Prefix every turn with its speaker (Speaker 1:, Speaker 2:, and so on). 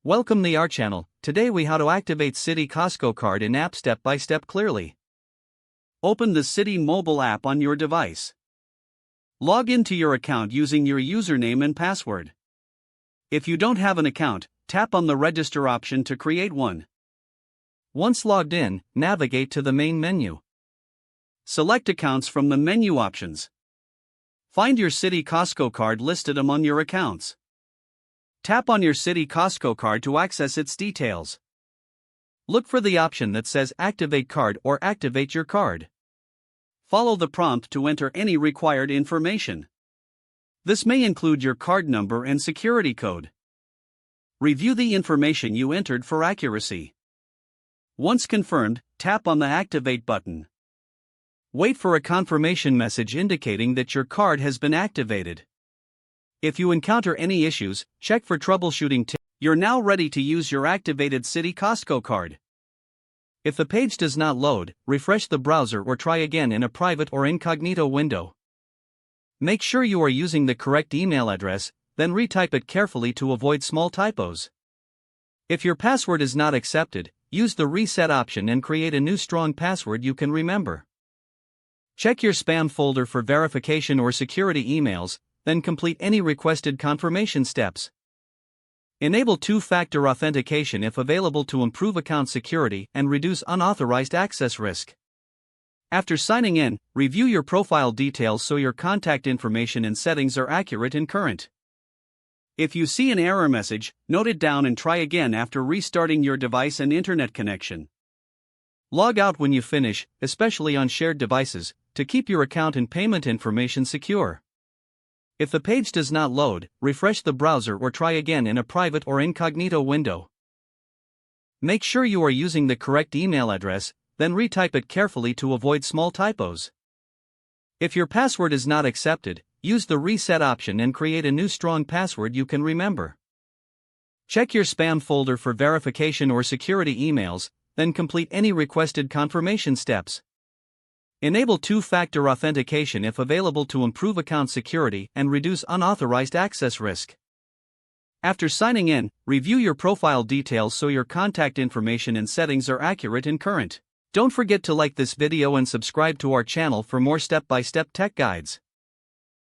Speaker 1: Welcome to our channel. Today we how to activate Citi Costco card in app step by step clearly. Open the Citi mobile app on your device. Log into your account using your username and password. If you don't have an account, tap on the register option to create one. Once logged in, navigate to the main menu. Select accounts from the menu options. Find your Citi Costco card listed among your accounts. Tap on your Citi Costco card to access its details. Look for the option that says Activate Card or Activate Your Card. Follow the prompt to enter any required information. This may include your card number and security code. Review the information you entered for accuracy. Once confirmed, tap on the Activate button. Wait for a confirmation message indicating that your card has been activated. If you encounter any issues, check for troubleshooting tips. You're now ready to use your activated Citi Costco card. If the page does not load, refresh the browser or try again in a private or incognito window. Make sure you are using the correct email address, then retype it carefully to avoid small typos. If your password is not accepted, use the reset option and create a new strong password you can remember. Check your spam folder for verification or security emails, then complete any requested confirmation steps. Enable two-factor authentication if available to improve account security and reduce unauthorized access risk. After signing in, review your profile details so your contact information and settings are accurate and current. If you see an error message, note it down and try again after restarting your device and internet connection. Log out when you finish, especially on shared devices, to keep your account and payment information secure. If the page does not load, refresh the browser or try again in a private or incognito window. Make sure you are using the correct email address, then retype it carefully to avoid small typos. If your password is not accepted, use the reset option and create a new strong password you can remember. Check your spam folder for verification or security emails, then complete any requested confirmation steps. Enable two-factor authentication if available to improve account security and reduce unauthorized access risk. After signing in, review your profile details so your contact information and settings are accurate and current. Don't forget to like this video and subscribe to our channel for more step-by-step tech guides.